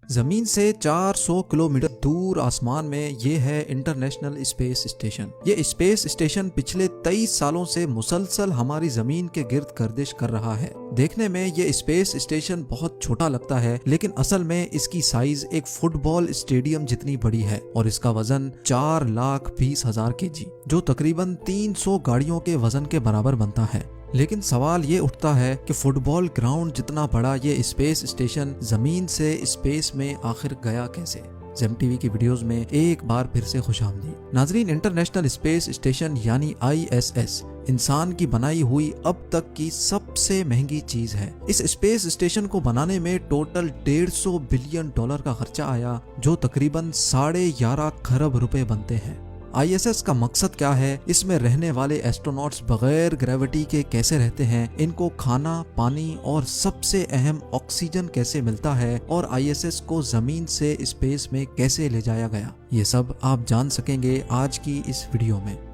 जमीन से 400 किलोमीटर दूर आसमान में ये है इंटरनेशनल स्पेस स्टेशन। ये स्पेस स्टेशन पिछले 23 सालों से मुसलसल हमारी जमीन के गिर्द गर्दिश कर रहा है। देखने में ये स्पेस स्टेशन बहुत छोटा लगता है, लेकिन असल में इसकी साइज एक फुटबॉल स्टेडियम जितनी बड़ी है और इसका वजन 4,20,000 kg, जो तकरीबन 300 गाड़ियों के वजन के बराबर बनता है। लेकिन सवाल ये उठता है कि फुटबॉल ग्राउंड जितना बड़ा ये स्पेस स्टेशन जमीन से स्पेस में आखिर गया कैसे। जेम टीवी की वीडियोस में एक बार फिर से खुशामदीद। नाजरीन, इंटरनेशनल स्पेस स्टेशन यानी ISS इंसान की बनाई हुई अब तक की सबसे महंगी चीज है। इस स्पेस स्टेशन को बनाने में टोटल $150 बिलियन का खर्चा आया, जो तकरीबन 11.5 खरब रुपए बनते हैं। ISS का मकसद क्या है, इसमें रहने वाले एस्ट्रोनॉट्स बगैर ग्रेविटी के कैसे रहते हैं, इनको खाना, पानी और सबसे अहम ऑक्सीजन कैसे मिलता है और ISS को जमीन से स्पेस में कैसे ले जाया गया, ये सब आप जान सकेंगे आज की इस वीडियो में।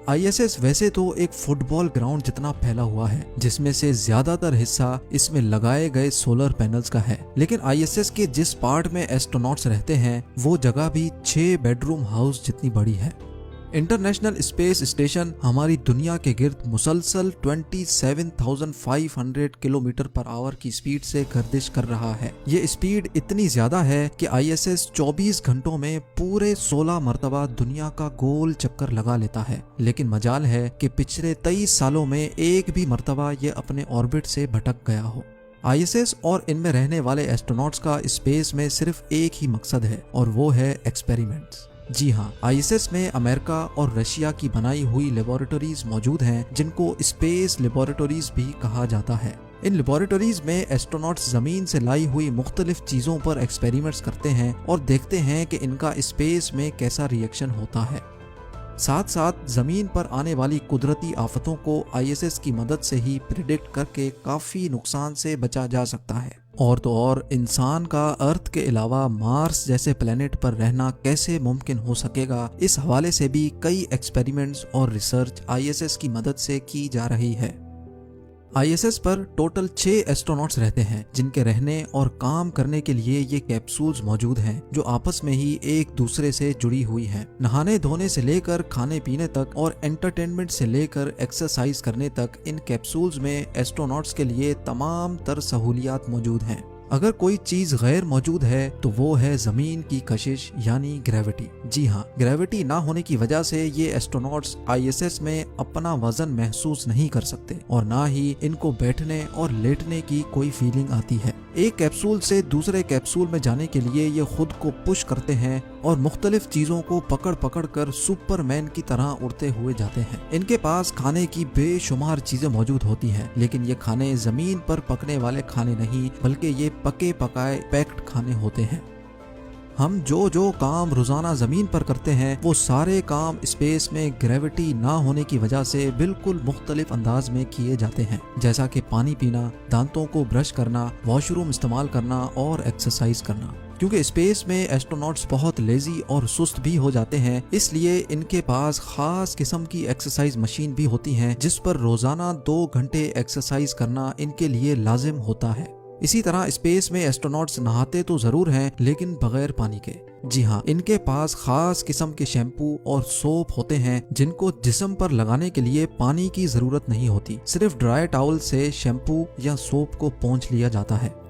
ISS वैसे तो एक फुटबॉल ग्राउंड जितना फैला हुआ है, जिसमें से ज्यादातर हिस्सा इसमें लगाए गए सोलर पैनल्स का है, लेकिन ISS के जिस पार्ट में एस्ट्रोनॉट्स रहते हैं वो जगह भी 6 बेडरूम हाउस जितनी बड़ी है। इंटरनेशनल स्पेस स्टेशन हमारी दुनिया के गिर्द मुसलसल 27,500 किलोमीटर पर आवर की स्पीड से गर्दिश कर रहा है। ये स्पीड इतनी ज्यादा है कि ISS 24 घंटों में पूरे 16 मरतबा दुनिया का गोल चक्कर लगा लेता है, लेकिन मजाल है कि पिछले 23 सालों में एक भी मरतबा ये अपने ऑर्बिट से भटक गया हो। ISS और इनमें रहने वाले एस्ट्रोनॉट्स का स्पेस में सिर्फ एक ही मकसद है और वो है एक्सपेरिमेंट्स। जी हाँ, ISS में अमेरिका और रशिया की बनाई हुई लेबोरेटरीज मौजूद हैं, जिनको स्पेस लेबोरेटरीज भी कहा जाता है। इन लेबोरेटरीज में एस्ट्रोनॉट्स जमीन से लाई हुई मुख्तलिफ चीजों पर एक्सपेरिमेंट्स करते हैं और देखते हैं कि इनका स्पेस में कैसा रिएक्शन होता है। साथ साथ जमीन पर आने वाली कुदरती आफतों को ISS की मदद से ही प्रिडिक्ट करके काफी नुकसान से बचा जा सकता है। और तो और इंसान का अर्थ के अलावा मार्स जैसे प्लेनेट पर रहना कैसे मुमकिन हो सकेगा, इस हवाले से भी कई एक्सपेरिमेंट्स और रिसर्च ISS की मदद से की जा रही है। ISS पर टोटल 6 एस्ट्रोनॉट्स रहते हैं, जिनके रहने और काम करने के लिए ये कैप्सूल्स मौजूद हैं, जो आपस में ही एक दूसरे से जुड़ी हुई हैं। नहाने धोने से लेकर खाने पीने तक और एंटरटेनमेंट से लेकर एक्सरसाइज करने तक इन कैप्सूल्स में एस्ट्रोनॉट्स के लिए तमाम तर सहूलियात मौजूद हैं। अगर कोई चीज गैर मौजूद है तो वो है जमीन की कशिश यानी ग्रेविटी। जी हाँ, ग्रेविटी ना होने की वजह से ये एस्ट्रोनॉट्स ISS में अपना वजन महसूस नहीं कर सकते और ना ही इनको बैठने और लेटने की कोई फीलिंग आती है। एक कैप्सूल से दूसरे कैप्सूल में जाने के लिए ये खुद को पुश करते हैं और मुख्तलिफ चीजों को पकड़ पकड़ कर सुपरमैन की तरह उड़ते हुए जाते हैं। इनके पास खाने की बेशुमार चीजें मौजूद होती हैं, लेकिन ये खाने जमीन पर पकने वाले खाने नहीं, बल्कि ये पके पकाए पैक्ड खाने होते हैं। हम जो काम रोजाना जमीन पर करते हैं वो सारे काम स्पेस में ग्रेविटी ना होने की वजह से बिल्कुल मुख्तलिफ अंदाज में किए जाते हैं, जैसा कि पानी पीना, दांतों को ब्रश करना, वॉशरूम इस्तेमाल करना और एक्सरसाइज करना। क्योंकि स्पेस में एस्ट्रोनॉट्स बहुत लेजी और सुस्त भी हो जाते हैं, इसलिए इनके पास खास किस्म की एक्सरसाइज मशीन भी होती हैं, जिस पर रोजाना 2 घंटे एक्सरसाइज करना इनके लिए लाजिम होता है। इसी तरह स्पेस में एस्ट्रोनॉट्स नहाते तो जरूर हैं, लेकिन बगैर पानी के। जी हाँ, इनके पास खास किस्म के शैम्पू और सोप होते हैं, जिनको जिस्म पर लगाने के लिए पानी की जरूरत नहीं होती। सिर्फ ड्राई टॉवल से शैम्पू या सोप को पोंछ लिया जाता है।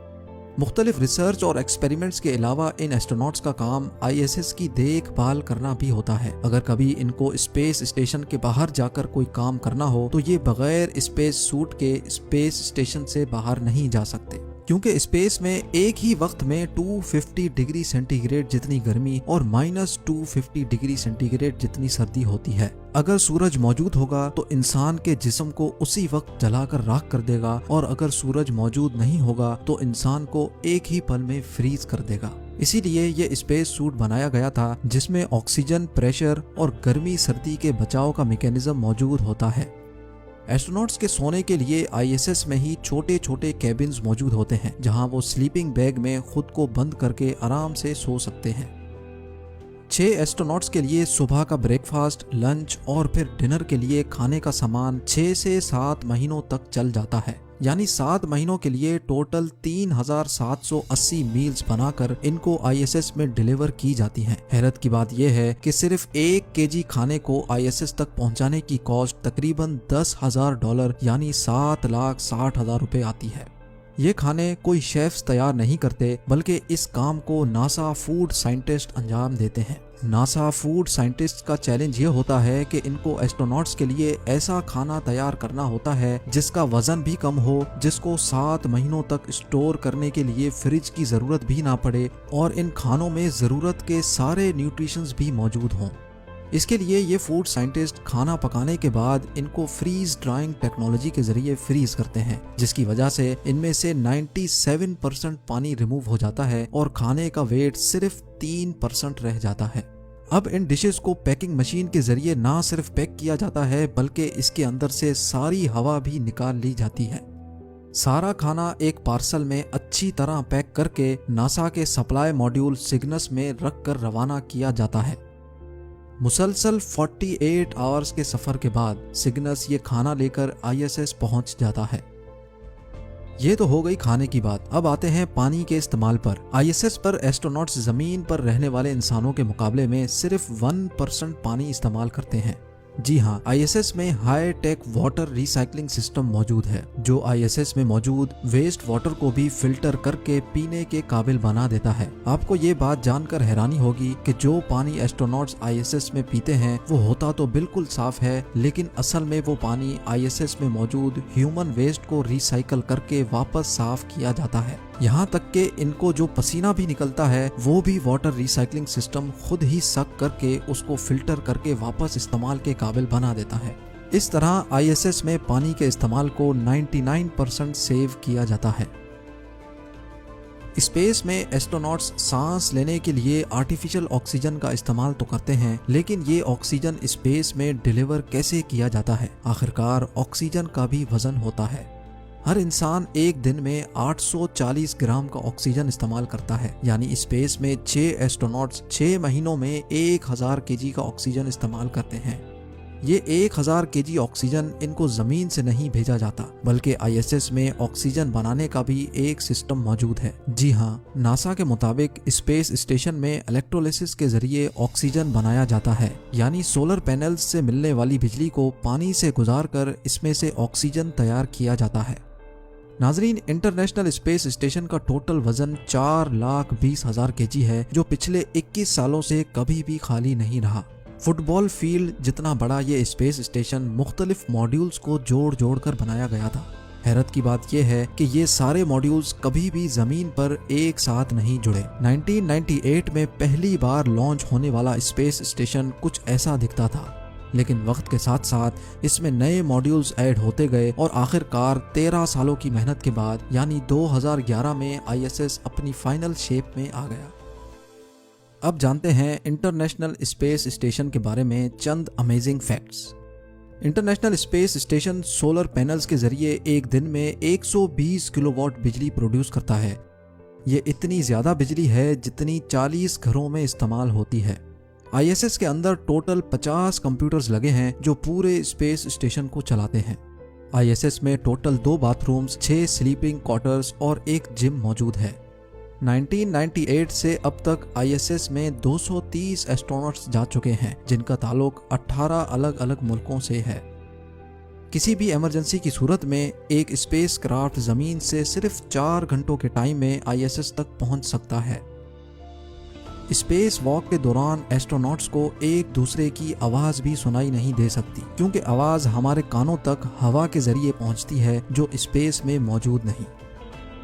मुख्तलिफ रिसर्च और एक्सपेरिमेंट्स के अलावा इन एस्ट्रोनॉट्स का काम ISS की देखभाल करना भी होता है। अगर कभी इनको स्पेस स्टेशन के बाहर जाकर कोई काम करना हो तो ये बगैर स्पेस सूट के स्पेस स्टेशन से बाहर नहीं जा सकते, क्योंकि स्पेस में एक ही वक्त में 250 डिग्री सेंटीग्रेड जितनी गर्मी और -250 डिग्री सेंटीग्रेड जितनी सर्दी होती है। अगर सूरज मौजूद होगा तो इंसान के जिस्म को उसी वक्त जलाकर राख कर देगा, और अगर सूरज मौजूद नहीं होगा तो इंसान को एक ही पल में फ्रीज कर देगा। इसीलिए ये स्पेस सूट बनाया गया था, जिसमें ऑक्सीजन, प्रेशर और गर्मी सर्दी के बचाव का मैकेनिज्म मौजूद होता है। एस्ट्रोनॉट्स के सोने के लिए ISS में ही छोटे छोटे कैबिन्स मौजूद होते हैं, जहां वो स्लीपिंग बैग में खुद को बंद करके आराम से सो सकते हैं। 6 एस्ट्रोनॉट्स के लिए सुबह का ब्रेकफास्ट, लंच और फिर डिनर के लिए खाने का सामान 6 से 7 महीनों तक चल जाता है। यानी 7 महीनों के लिए टोटल 3780 मील्स बनाकर इनको ISS में डिलीवर की जाती हैं। हैरत की बात यह है कि सिर्फ 1 केजी खाने को ISS तक पहुंचाने की कॉस्ट तकरीबन $10,000 यानी 7,60,000 रुपए आती है। ये खाने कोई शेफ्स तैयार नहीं करते, बल्कि इस काम को नासा फूड साइंटिस्ट अंजाम देते हैं। नासा फूड साइंटिस्ट का चैलेंज ये होता है कि इनको एस्ट्रोनॉट्स के लिए ऐसा खाना तैयार करना होता है जिसका वजन भी कम हो, जिसको 7 महीनों तक स्टोर करने के लिए फ्रिज की जरूरत भी ना पड़े और इन खानों में जरूरत के सारे न्यूट्रिशंस भी मौजूद हों। इसके लिए ये फूड साइंटिस्ट खाना पकाने के बाद इनको फ्रीज ड्राइंग टेक्नोलॉजी के जरिए फ्रीज करते हैं, जिसकी वजह से इनमें से 97% पानी रिमूव हो जाता है और खाने का वेट सिर्फ 3% रह जाता है। अब इन डिशेस को पैकिंग मशीन के जरिए ना सिर्फ पैक किया जाता है, बल्कि इसके अंदर से सारी हवा भी निकाल ली जाती है। सारा खाना एक पार्सल में अच्छी तरह पैक करके नासा के सप्लाई मॉड्यूल सिग्नस में रख कर रवाना किया जाता है। मुसलसल 48 आवर्स के सफर के बाद सिग्नस ये खाना लेकर ISS पहुंच जाता है। ये तो हो गई खाने की बात। अब आते हैं पानी के इस्तेमाल पर। ISS पर एस्ट्रोनॉट्स जमीन पर रहने वाले इंसानों के मुकाबले में सिर्फ 1% पानी इस्तेमाल करते हैं। जी हाँ, ISS में high tech water recycling system मौजूद है, जो ISS में मौजूद वेस्ट वाटर को भी फिल्टर करके पीने के काबिल बना देता है। आपको ये बात जानकर हैरानी होगी कि जो पानी एस्ट्रोनॉट्स ISS में पीते हैं वो होता तो बिल्कुल साफ है, लेकिन असल में वो पानी ISS में मौजूद ह्यूमन वेस्ट को रिसाइकल करके वापस साफ किया जाता है। यहाँ तक कि इनको जो पसीना भी निकलता है वो भी वाटर रिसाइकलिंग सिस्टम खुद ही सक करके उसको फिल्टर करके वापस इस्तेमाल के काबिल बना देता है। इस तरह ISS में पानी के इस्तेमाल को 99% सेव किया जाता है। स्पेस में एस्ट्रोनॉट्स सांस लेने के लिए आर्टिफिशियल ऑक्सीजन का इस्तेमाल तो करते हैं, लेकिन ये ऑक्सीजन स्पेस में डिलीवर कैसे किया जाता है? आखिरकार ऑक्सीजन का भी वजन होता है। हर इंसान एक दिन में 840 ग्राम का ऑक्सीजन इस्तेमाल करता है, यानी स्पेस में 6 एस्ट्रोनॉट्स 6 महीनों में 1000 केजी का ऑक्सीजन इस्तेमाल करते हैं। ये 1000 केजी ऑक्सीजन इनको जमीन से नहीं भेजा जाता, बल्कि ISS में ऑक्सीजन बनाने का भी एक सिस्टम मौजूद है। जी हाँ, नासा के मुताबिक स्पेस स्टेशन में इलेक्ट्रोलिसिस के जरिए ऑक्सीजन बनाया जाता है, यानी सोलर पैनल्स से मिलने वाली बिजली को पानी से गुजारकर इसमें से ऑक्सीजन तैयार किया जाता है। नाजरीन, इंटरनेशनल स्पेस स्टेशन का टोटल वजन 4,20,000 केजी है, जो पिछले 21 सालों से कभी भी खाली नहीं रहा। फुटबॉल फील्ड जितना बड़ा ये स्पेस स्टेशन मुख्तलिफ मॉड्यूल्स को जोड़ जोड़ कर बनाया गया था। हैरत की बात यह है कि ये सारे मॉड्यूल्स कभी भी जमीन पर एक साथ नहीं जुड़े। 1998 में पहली बार लॉन्च होने वाला स्पेस स्टेशन कुछ ऐसा दिखता था, लेकिन वक्त के साथ साथ इसमें नए मॉड्यूल्स ऐड होते गए और आखिरकार 13 सालों की मेहनत के बाद यानी 2011 में ISS अपनी फाइनल शेप में आ गया। अब जानते हैं इंटरनेशनल स्पेस स्टेशन के बारे में चंद amazing facts. International space station solar panels के जरिए एक दिन में 120 किलोवाट बिजली प्रोड्यूस करता है। ये इतनी ज्यादा बिजली है जितनी 40 घरों में इस्तेमाल होती है। ISS के अंदर टोटल 50 कंप्यूटर्स लगे हैं जो पूरे स्पेस स्टेशन को चलाते हैं। ISS में टोटल 2 बाथरूम्स, 6 स्लीपिंग क्वार्टर्स और एक जिम मौजूद है। 1998 से अब तक ISS में 230 एस्ट्रोनॉट्स जा चुके हैं, जिनका ताल्लुक 18 अलग अलग मुल्कों से है। किसी भी इमरजेंसी की सूरत में एक स्पेस क्राफ्ट जमीन से सिर्फ 4 घंटों के टाइम में ISS तक पहुंच सकता है। स्पेस वॉक के दौरान एस्ट्रोनॉट्स को एक दूसरे की आवाज भी सुनाई नहीं दे सकती, क्योंकि आवाज हमारे कानों तक हवा के जरिए पहुंचती है, जो स्पेस में मौजूद नहीं।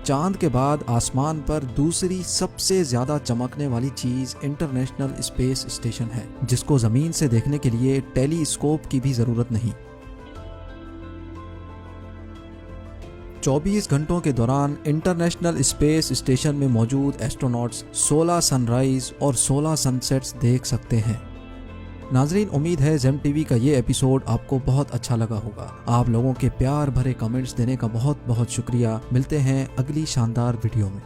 चांद के बाद आसमान पर दूसरी सबसे ज्यादा चमकने वाली चीज इंटरनेशनल स्पेस स्टेशन है, जिसको जमीन से देखने के लिए टेलीस्कोप की भी जरूरत नहीं। 24 घंटों के दौरान इंटरनेशनल स्पेस स्टेशन में मौजूद एस्ट्रोनॉट्स 16 सनराइज और 16 सनसेट्स देख सकते हैं। नाजरीन, उम्मीद है जेम टीवी का ये एपिसोड आपको बहुत अच्छा लगा होगा। आप लोगों के प्यार भरे कमेंट्स देने का बहुत बहुत शुक्रिया। मिलते हैं अगली शानदार वीडियो में।